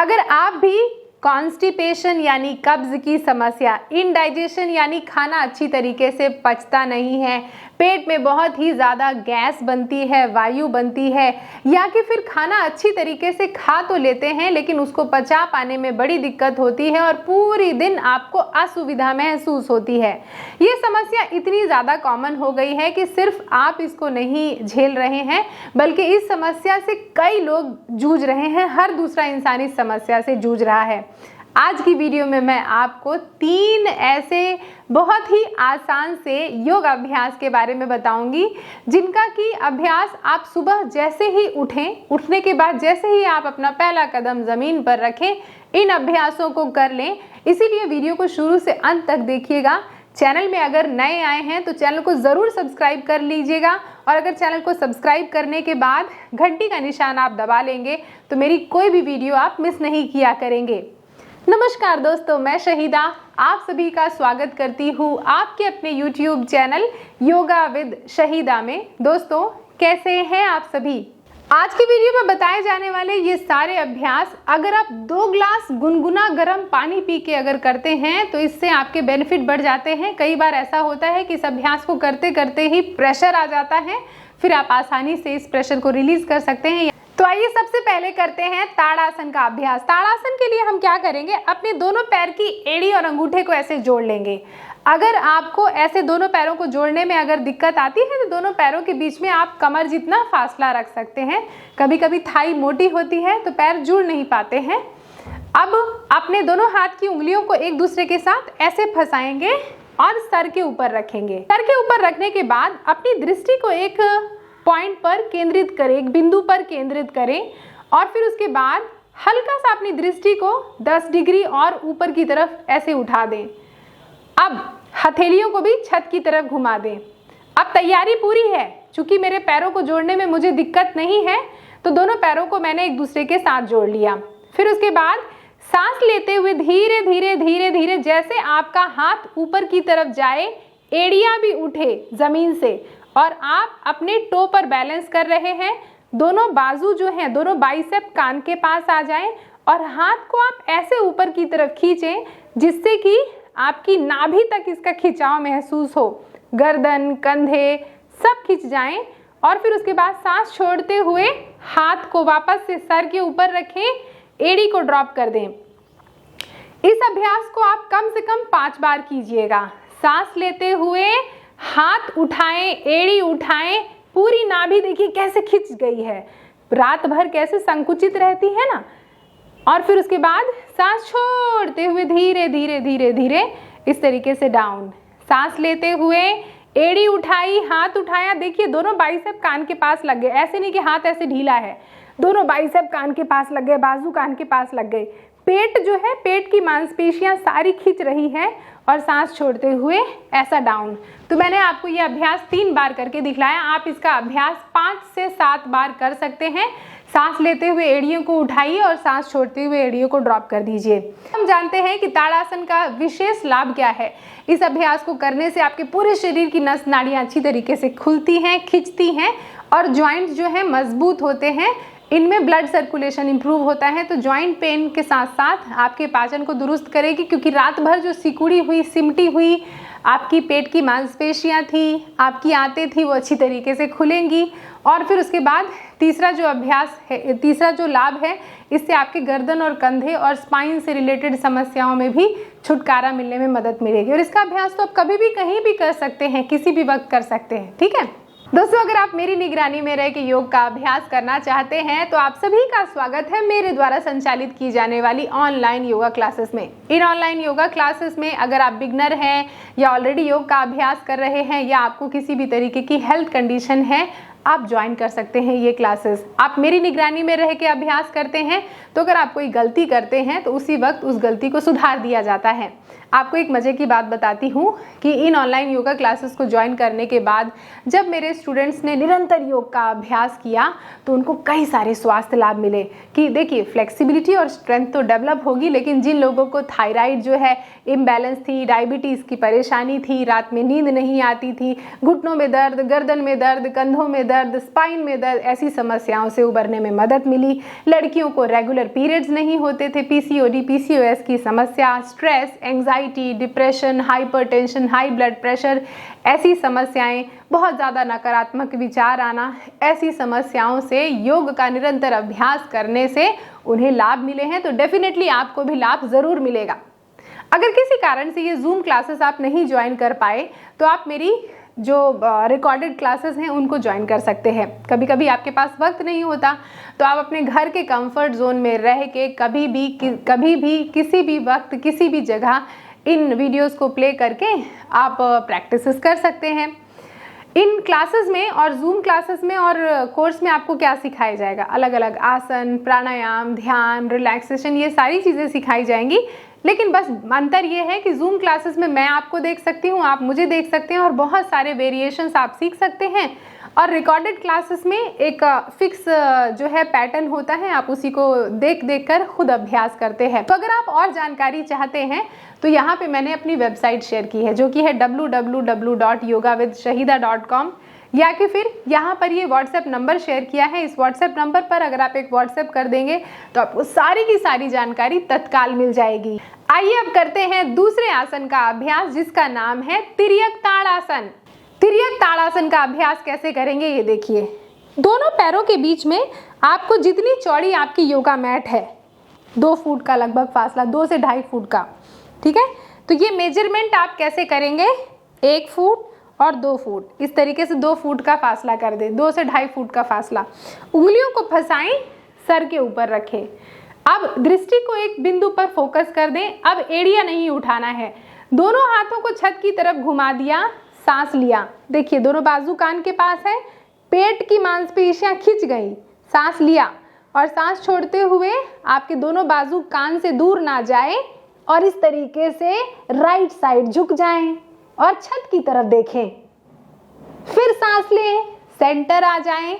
अगर आप भी कॉन्स्टिपेशन यानी कब्ज की समस्या, इनडाइजेशन यानी खाना अच्छी तरीके से पचता नहीं है, पेट में बहुत ही ज़्यादा गैस बनती है, वायु बनती है, या कि फिर खाना अच्छी तरीके से खा तो लेते हैं लेकिन उसको पचा पाने में बड़ी दिक्कत होती है और पूरी दिन आपको असुविधा महसूस होती है। ये समस्या इतनी ज़्यादा कॉमन हो गई है कि सिर्फ आप इसको नहीं झेल रहे हैं बल्कि इस समस्या से कई लोग जूझ रहे हैं। हर दूसरा इंसान इस समस्या से जूझ रहा है। आज की वीडियो में मैं आपको 3 ऐसे बहुत ही आसान से योग अभ्यास के बारे में बताऊंगी जिनका कि अभ्यास आप सुबह जैसे ही उठने के बाद जैसे ही आप अपना पहला कदम ज़मीन पर रखें, इन अभ्यासों को कर लें। इसीलिए वीडियो को शुरू से अंत तक देखिएगा। चैनल में अगर नए आए हैं तो चैनल को ज़रूर सब्सक्राइब कर लीजिएगा और अगर चैनल को सब्सक्राइब करने के बाद घंटी का निशान आप दबा लेंगे तो मेरी कोई भी वीडियो आप मिस नहीं किया करेंगे। नमस्कार दोस्तों, मैं शहीदा आप सभी का स्वागत करती हूँ आपके अपने YouTube channel yoga with Shahida में। दोस्तों, कैसे हैं आप सभी? आज की वीडियो में बताए जाने वाले ये सारे अभ्यास अगर आप 2 ग्लास गुनगुना गर्म पानी पी के अगर करते हैं तो इससे आपके बेनिफिट बढ़ जाते हैं। कई बार ऐसा होता है कि इस अभ्यास को करते करते ही प्रेशर आ जाता है, फिर आप आसानी से इस प्रेशर को रिलीज कर सकते हैं। तो आइए सबसे पहले करते हैं ताड़ासन का अभ्यास। ताड़ासन के लिए हम क्या करेंगे, अपने दोनों पैर की एड़ी और अंगूठे को ऐसे जोड़ लेंगे। अगर आपको ऐसे दोनों पैरों को जोड़ने में अगर दिक्कत आती है तो दोनों पैरों के बीच में आप कमर जितना फासला रख सकते हैं। कभी कभी थाई मोटी होती है तो पैर जुड़ नहीं पाते हैं। अब अपने दोनों हाथ की उंगलियों को एक दूसरे के साथ ऐसे फंसाएंगे और सर के ऊपर रखेंगे। सर के ऊपर रखने के बाद अपनी दृष्टि को एक पॉइंट पर केंद्रित करें, एक बिंदु पर केंद्रित करें और फिर उसके बाद हल्का सा अपनी दृष्टि को 10 डिग्री और ऊपर की तरफ ऐसे उठा दें। अब हथेलियों को भी छत की तरफ घुमा दें। अब तैयारी पूरी है। चूंकि मेरे पैरों को जोड़ने में मुझे दिक्कत नहीं है तो दोनों पैरों को मैंने एक दूसरे के साथ जोड़ लिया। फिर उसके बाद सांस लेते हुए धीरे धीरे धीरे धीरे जैसे आपका हाथ ऊपर की तरफ जाए, एड़ियां भी उठे जमीन से और आप अपने टो पर बैलेंस कर रहे हैं। दोनों बाजू जो हैं, दोनों बाइसेप कान के पास आ जाएं और हाथ को आप ऐसे ऊपर की तरफ खींचें जिससे कि आपकी नाभि तक इसका खिंचाव महसूस हो। गर्दन, कंधे सब खिंच जाएं और फिर उसके बाद सांस छोड़ते हुए हाथ को वापस से सर के ऊपर रखें, एड़ी को ड्रॉप कर दें। इस अभ्यास को आप कम से कम 5 बार कीजिएगा। सांस लेते हुए हाथ उठाएं, एड़ी उठाएं, पूरी नाभि देखिए कैसे खिंच गई है, रात भर कैसे संकुचित रहती है ना। और फिर उसके बाद सांस छोड़ते हुए धीरे धीरे धीरे धीरे इस तरीके से डाउन। सांस लेते हुए एड़ी उठाई, हाथ उठाया, देखिए दोनों बाइसेप कान के पास लग गए। ऐसे नहीं कि हाथ ऐसे ढीला है, दोनों बाइसेप कान के पास लग गए, बाजू कान के पास लग गए। पेट जो है, पेट की मांसपेशियां सारी खिंच रही हैं और सांस छोड़ते हुए ऐसा डाउन। तो मैंने आपको ये अभ्यास 3 बार करके दिखलाया। आप इसका अभ्यास 5 से 7 बार कर सकते हैं। सांस लेते हुए एड़ियों को उठाइए और सांस छोड़ते हुए एड़ियों को ड्रॉप कर दीजिए। हम जानते हैं कि ताड़ासन का विशेष लाभ क्या है। इस अभ्यास को करने से आपके पूरे शरीर की नस नाड़ियाँ अच्छी तरीके से खुलती हैं, खिंचती हैं और जॉइंट्स जो हैं मजबूत होते हैं। इनमें ब्लड सर्कुलेशन इंप्रूव होता है तो जॉइंट पेन के साथ साथ आपके पाचन को दुरुस्त करेगी, क्योंकि रात भर जो सिकुड़ी हुई, सिमटी हुई आपकी पेट की मांसपेशियां थी, आपकी आंतें थी, वो अच्छी तरीके से खुलेंगी। और फिर उसके बाद तीसरा जो अभ्यास है, तीसरा जो लाभ है, इससे आपके गर्दन और कंधे और स्पाइन से रिलेटेड समस्याओं में भी छुटकारा मिलने में मदद मिलेगी। और इसका अभ्यास तो आप कभी भी कहीं भी कर सकते हैं, किसी भी वक्त कर सकते हैं। ठीक है दोस्तों, अगर आप मेरी निगरानी में रह के योग का अभ्यास करना चाहते हैं तो आप सभी का स्वागत है मेरे द्वारा संचालित की जाने वाली ऑनलाइन योगा क्लासेस में। इन ऑनलाइन योगा क्लासेस में अगर आप बिगनर हैं या ऑलरेडी योग का अभ्यास कर रहे हैं या आपको किसी भी तरीके की हेल्थ कंडीशन है, आप ज्वाइन कर सकते हैं ये क्लासेस। आप मेरी निगरानी में रह के अभ्यास करते हैं तो अगर आप कोई गलती करते हैं तो उसी वक्त उस गलती को सुधार दिया जाता है। आपको एक मज़े की बात बताती हूँ कि इन ऑनलाइन योगा क्लासेस को ज्वाइन करने के बाद जब मेरे स्टूडेंट्स ने निरंतर योग का अभ्यास किया तो उनको कई सारे स्वास्थ्य लाभ मिले। कि देखिए, फ्लेक्सिबिलिटी और स्ट्रेंथ तो डेवलप होगी, लेकिन जिन लोगों को थायराइड जो है इम्बैलेंस थी, डायबिटीज़ की परेशानी थी, रात में नींद नहीं आती थी, घुटनों में दर्द, गर्दन में दर्द, कंधों में दर्द, स्पाइन में दर्द, ऐसी समस्याओं से उबरने में मदद मिली। लड़कियों को रेगुलर पीरियड्स नहीं होते थे, पीसीओडी, पीसीओएस की समस्या, stress, anxiety, depression, hypertension, high blood pressure, ऐसी समस्याएं, बहुत ज़्यादा नकारात्मक विचार आना, ऐसी समस्याओं से योग का निरंतर अभ्यास करने से उन्हें लाभ मिले हैं। तो डेफिनेटली आपको भी लाभ ज़रूर मिलेगा। अगर किसी कारण से ये जूम क्लासेस आप नहीं ज्वाइन कर पाए तो आप मेरी जो रिकॉर्डेड क्लासेस हैं उनको ज्वाइन कर सकते हैं। कभी कभी आपके पास वक्त नहीं होता तो आप अपने घर के कंफर्ट जोन में रह के कभी भी किसी भी वक्त किसी भी जगह इन वीडियोस को प्ले करके आप प्रैक्टिसेस कर सकते हैं। इन क्लासेस में और जूम क्लासेस में और कोर्स में आपको क्या सिखाया जाएगा? अलग अलग आसन, प्राणायाम, ध्यान, रिलैक्सेशन, ये सारी चीज़ें सिखाई जाएंगी। लेकिन बस अंतर ये है कि जूम क्लासेस में मैं आपको देख सकती हूँ, आप मुझे देख सकते हैं और बहुत सारे वेरिएशंस आप सीख सकते हैं। और रिकॉर्डेड क्लासेस में एक फिक्स जो है पैटर्न होता है, आप उसी को देख कर खुद अभ्यास करते हैं। तो अगर आप और जानकारी चाहते हैं तो यहाँ पे मैंने अपनी वेबसाइट शेयर की है जो कि है www.yogavithshahida.com, या कि फिर यहाँ पर ये व्हाट्सएप नंबर शेयर किया है। इस व्हाट्सएप नंबर पर अगर आप एक व्हाट्सएप कर देंगे तो आपको सारी की सारी जानकारी तत्काल मिल जाएगी। आइए अब करते हैं दूसरे आसन का अभ्यास जिसका नाम है तिर्यक ताड़ासन। तिर्यक ताड़ासन का अभ्यास कैसे करेंगे ये देखिए। दोनों पैरों के बीच में आपको जितनी चौड़ी आपकी योगा मैट है, 2 फुट का लगभग फासला, 2 से 2.5 फुट का, ठीक है। तो ये मेजरमेंट आप कैसे करेंगे? 1 फुट और 2 फुट, इस तरीके से 2 फुट का फासला कर दें, 2 से 2.5 फुट का फासला। उंगलियों को फंसाएं, सर के ऊपर रखें। अब दृष्टि को एक बिंदु पर फोकस कर दें। अब एड़िया नहीं उठाना है, दोनों हाथों को छत की तरफ घुमा दिया, सांस लिया। देखिए दोनों बाजू कान के पास है, पेट की मांसपेशियां खिंच गई, सांस लिया और सांस छोड़ते हुए आपके दोनों बाजू कान से दूर ना जाए और इस तरीके से राइट साइड झुक जाएं और छत की तरफ देखें। फिर सांस लें, सेंटर आ जाएं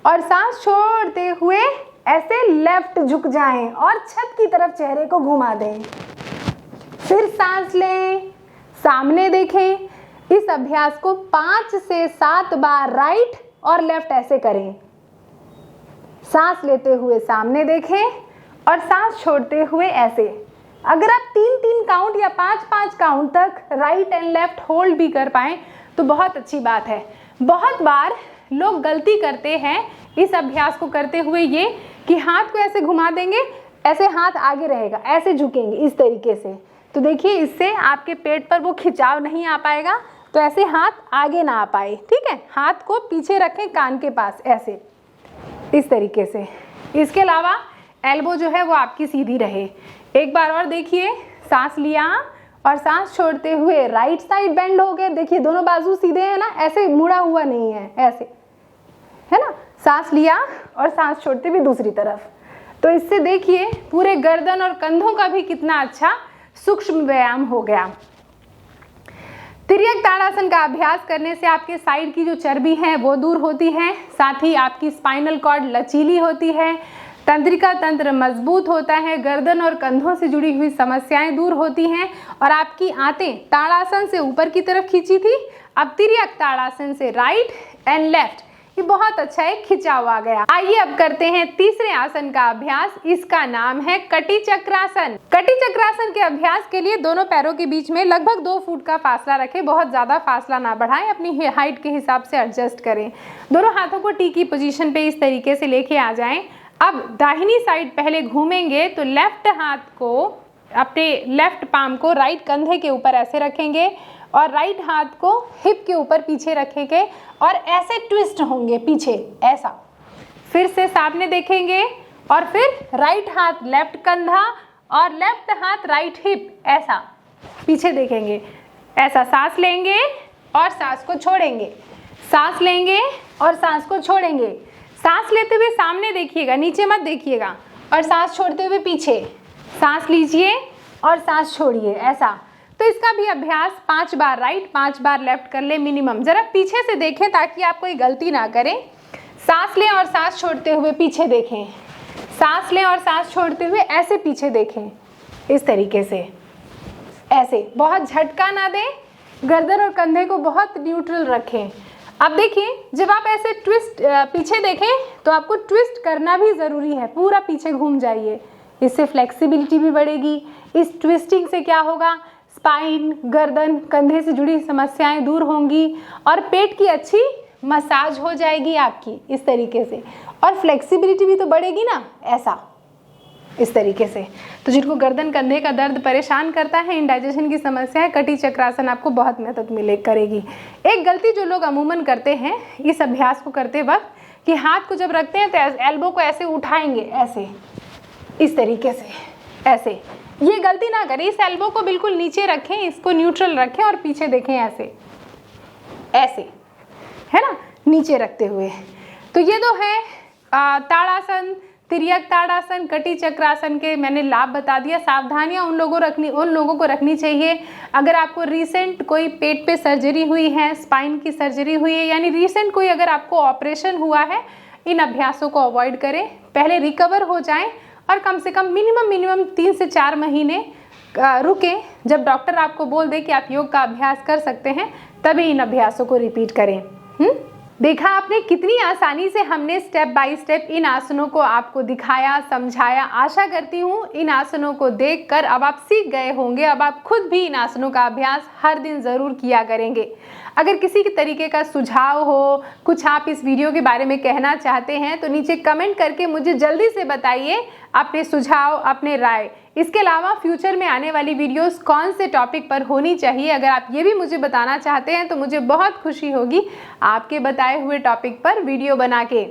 और सांस छोड़ते हुए ऐसे लेफ्ट झुक जाएं और छत की तरफ चेहरे को घुमा दें। फिर सांस लें, सामने देखें। इस अभ्यास को 5 से 7 बार राइट और लेफ्ट ऐसे करें। सांस लेते हुए सामने देखें और सांस छोड़ते हुए ऐसे। अगर आप 3-3 काउंट या 5-5 काउंट तक राइट एंड लेफ्ट होल्ड भी कर पाएं तो बहुत अच्छी बात है। बहुत बार लोग गलती करते हैं इस अभ्यास को करते हुए ये कि हाथ को ऐसे घुमा देंगे, ऐसे हाथ आगे रहेगा, ऐसे झुकेंगे इस तरीके से। तो देखिए इससे आपके पेट पर वो खिंचाव नहीं आ पाएगा, तो ऐसे हाथ आगे ना आ पाए, ठीक है। हाथ को पीछे रखें कान के पास, ऐसे इस तरीके से। इसके अलावा एल्बो जो है वो आपकी सीधी रहे। एक बार और देखिए, सांस लिया और सांस छोड़ते हुए राइट साइड बेंड हो गए। देखिए दोनों बाजू सीधे हैं ना, ऐसे मुड़ा हुआ नहीं है, ऐसे है ना। सांस लिया और सांस छोड़ते हुए दूसरी तरफ। तो इससे देखिए पूरे गर्दन और कंधों का भी कितना अच्छा सूक्ष्म व्यायाम हो गया। तिर्यक ताड़ासन का अभ्यास करने से आपके साइड की जो चर्बी है वो दूर होती है, साथ ही आपकी स्पाइनल कॉर्ड लचीली होती है, तंत्रिका तंत्र मजबूत होता है, गर्दन और कंधों से जुड़ी हुई समस्याएं दूर होती हैं और आपकी आंतें ताड़ासन से ऊपर की तरफ खींची थी, अब तिर्यक ताड़ासन से राइट एंड लेफ्ट ये बहुत अच्छा एक खिंचाव आ गया। आइए अब करते हैं तीसरे आसन का अभ्यास। इसका नाम है कटी चक्रासन। कटी चक्रासन के अभ्यास के लिए दोनों पैरों के बीच में लगभग 2 फुट का फासला रखें, बहुत ज्यादा फासला ना बढ़ाएं, अपनी हाइट के हिसाब से एडजस्ट करें। दोनों हाथों को टी की पोजीशन पे इस तरीके से लेके आ जाएं। अब दाहिनी साइड पहले घूमेंगे तो लेफ्ट हाथ को, अपने लेफ्ट पाम को राइट कंधे के ऊपर ऐसे रखेंगे और राइट हाथ को हिप के ऊपर पीछे रखेंगे और ऐसे ट्विस्ट होंगे पीछे, ऐसा। फिर से सामने देखेंगे और फिर राइट हाथ लेफ्ट कंधा और लेफ्ट हाथ राइट हिप, ऐसा पीछे देखेंगे, ऐसा। सांस लेंगे और सांस को छोड़ेंगे, सांस लेंगे और सांस को छोड़ेंगे। सांस लेते हुए सामने देखिएगा, नीचे मत देखिएगा, और सांस छोड़ते हुए पीछे। सांस लीजिए और सांस छोड़िए, ऐसा। तो इसका भी अभ्यास 5 बार राइट 5 बार लेफ्ट कर ले मिनिमम। जरा पीछे से देखें ताकि आप कोई गलती ना करें। सांस लें और सांस छोड़ते हुए पीछे देखें, सांस लें और सांस छोड़ते हुए ऐसे पीछे देखें, इस तरीके से, ऐसे। बहुत झटका ना दें, गर्दन और कंधे को बहुत न्यूट्रल रखें। अब देखिए, जब आप ऐसे ट्विस्ट पीछे देखें तो आपको ट्विस्ट करना भी ज़रूरी है, पूरा पीछे घूम जाइए, इससे फ्लेक्सिबिलिटी भी बढ़ेगी। इस ट्विस्टिंग से क्या होगा, स्पाइन, गर्दन, कंधे से जुड़ी समस्याएं दूर होंगी और पेट की अच्छी मसाज हो जाएगी आपकी इस तरीके से, और फ्लेक्सिबिलिटी भी तो बढ़ेगी ना, ऐसा इस तरीके से। तो जिनको गर्दन कंधे का दर्द परेशान करता है, इंडाइजेशन की समस्या है, कटी चक्रासन आपको बहुत मदद करेगी। एक गलती जो लोग अमूमन करते हैं इस अभ्यास को करते वक्त, कि हाथ को जब रखते हैं तो एल्बो को ऐसे उठाएंगे, ऐसे इस तरीके से, ऐसे। ये गलती ना करें, इस एल्बो को बिल्कुल नीचे रखें, इसको न्यूट्रल रखें और पीछे देखें, ऐसे ऐसे, है ना, नीचे रखते हुए। तो ये तो है ताड़ासन, तिर्यक ताड़ासन, कटी चक्रासन के मैंने लाभ बता दिया। सावधानियां उन लोगों को रखनी चाहिए अगर आपको रिसेंट कोई पेट पे सर्जरी हुई है, स्पाइन की सर्जरी हुई है, यानी रिसेंट कोई अगर आपको ऑपरेशन हुआ है, इन अभ्यासों को अवॉइड करें, पहले रिकवर हो जाएं और कम से कम मिनिमम 3 से 4 महीने रुकें। जब डॉक्टर आपको बोल दे कि आप योग का अभ्यास कर सकते हैं, तभी इन अभ्यासों को रिपीट करें। देखा आपने कितनी आसानी से हमने स्टेप बाय स्टेप इन आसनों को आपको दिखाया, समझाया। आशा करती हूँ इन आसनों को देखकर अब आप सीख गए होंगे, अब आप खुद भी इन आसनों का अभ्यास हर दिन ज़रूर किया करेंगे। अगर किसी के तरीके का सुझाव हो, कुछ आप इस वीडियो के बारे में कहना चाहते हैं, तो नीचे कमेंट करके मुझे जल्दी से बताइए अपने सुझाव, अपने राय। इसके अलावा फ्यूचर में आने वाली वीडियोस कौन से टॉपिक पर होनी चाहिए, अगर आप ये भी मुझे बताना चाहते हैं तो मुझे बहुत खुशी होगी आपके बताए हुए टॉपिक पर वीडियो बना के।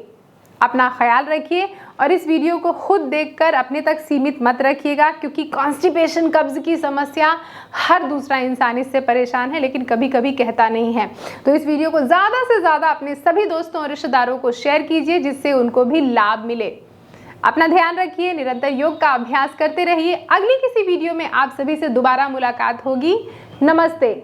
अपना ख्याल रखिए और इस वीडियो को खुद देखकर अपने तक सीमित मत रखिएगा, क्योंकि कॉन्स्टिपेशन, कब्ज की समस्या हर दूसरा इंसान इससे परेशान है, लेकिन कभी कभी कहता नहीं है। तो इस वीडियो को ज़्यादा से ज़्यादा अपने सभी दोस्तों और रिश्तेदारों को शेयर कीजिए, जिससे उनको भी लाभ मिले। अपना ध्यान रखिए, निरंतर योग का अभ्यास करते रहिए। अगली किसी वीडियो में आप सभी से दोबारा मुलाकात होगी। नमस्ते।